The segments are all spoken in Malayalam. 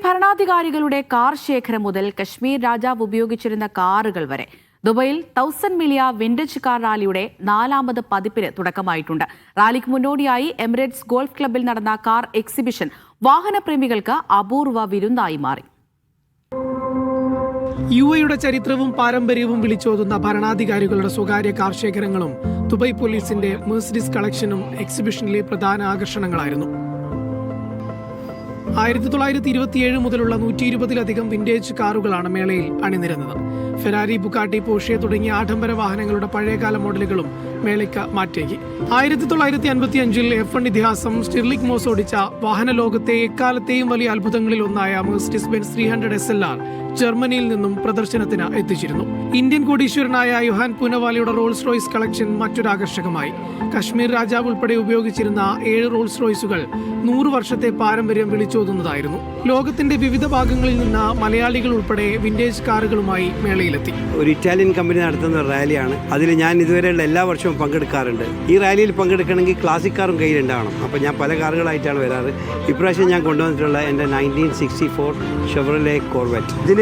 ഭരണാധികാരികളുടെ കാർ ശേഖരം മുതൽ കശ്മീർ രാജാവ് ഉപയോഗിച്ചിരുന്ന കാറുകൾ വരെ ദുബൈയിൽ 1000 മിലിയ വിന്റേജ് കാർ റാലിയുടെ 4ാമത് പതിപ്പിന് തുടക്കമായിട്ടുണ്ട്. റാലിക്ക് മുന്നോടിയായി എമിറേറ്റ്സ് ഗോൾഫ് ക്ലബ്ബിൽ നടന്ന കാർ എക്സിബിഷൻ വാഹനപ്രേമികൾക്ക് അപൂർവ വിരുന്നായി മാറി. യുഎയുടെ ചരിത്രവും പാരമ്പര്യവും വിളിച്ചോതുന്ന ഭരണാധികാരികളുടെ സ്വകാര്യ കാർ ശേഖരങ്ങളും ദുബായ് പോലീസിന്റെ മെഴ്സിഡീസ് കളക്ഷനും എക്സിബിഷനിലെ പ്രധാന ആകർഷണങ്ങളായിരുന്നു. 1927 മുതലുള്ള 120-ലധികം വിന്റേജ് കാറുകളാണ് മേളയിൽ അണിനിരന്നത്. ഫെരാരി, ബുഗാട്ടി, പോർഷെ തുടങ്ങിയ ആഡംബര വാഹനങ്ങളുടെ പഴയകാല മോഡലുകളും മേളയ്ക്ക് മാറ്റേകി. 1955-ൽ F1 ഇതിഹാസം സ്റ്റിർലിംഗ് മോസ് ഓടിച്ച വാഹന ലോകത്തെ എക്കാലത്തെയും വലിയ അത്ഭുതങ്ങളിൽ ഒന്നായ മെഴ്സിഡീസ് ബെൻസ് 300 SLR ജർമ്മനിയിൽ നിന്നും പ്രദർശനത്തിന് എത്തിച്ചിരുന്നു. ഇന്ത്യൻ കോടീശ്വരനായ യോഹാൻ പൂനവാലയുടെ റോൾസ് റോയ്സ് കളക്ഷൻ മറ്റൊരു ആകർഷകമായി. കശ്മീർ രാജാവ് ഉൾപ്പെടെ ഉപയോഗിച്ചിരുന്ന 7 റോൾസ് റോയ്സുകൾ 100 വർഷത്തെ പാരമ്പര്യം വിളിച്ചോതുന്നതായിരുന്നു. ലോകത്തിന്റെ വിവിധ ഭാഗങ്ങളിൽ നിന്ന് മലയാളികൾ ഉൾപ്പെടെ വിന്റേജ് കാറുകളുമായി മേളയിലെത്തി. ഒരു ഇറ്റാലിയൻ കമ്പനി നടത്തുന്ന ഒരു റാലിയാണ്. അതിൽ ഞാൻ ഇതുവരെയുള്ള എല്ലാ വർഷവും പങ്കെടുക്കാറുണ്ട്. ഈ റാലിയിൽ പങ്കെടുക്കണമെങ്കിൽ ക്ലാസിക് കാറും കയ്യിലുണ്ടാവണം. അപ്പോൾ ഞാൻ പല കാറുകളായിട്ടാണ് വരാറ്. ഇപ്രാവശ്യം ഞാൻ കൊണ്ടുവന്നിട്ടുള്ള എൻ്റെ 1964 ഷെവ്രലെ കോർവെറ്റ്. ഇതിന്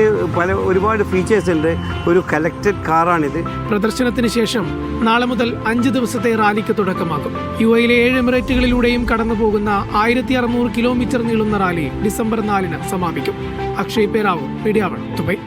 ഒരുപാട് ഫീച്ചേഴ്സ് ഉണ്ട്. ഒരു കലക്റ്റഡ് കാറാണിത്. പ്രദർശനത്തിന് ശേഷം നാളെ മുതൽ 5 ദിവസത്തെ റാലിക്ക് തുടക്കമാകും. യുഎയിലെ 7 എമിറേറ്റുകളിലൂടെയും കടന്നുപോകുന്ന 1600 കിലോമീറ്റർ നീളുന്ന റാലി ഡിസംബർ 4-ന് സമാപിക്കും. Akshay Peravoor, media 1, Dubai.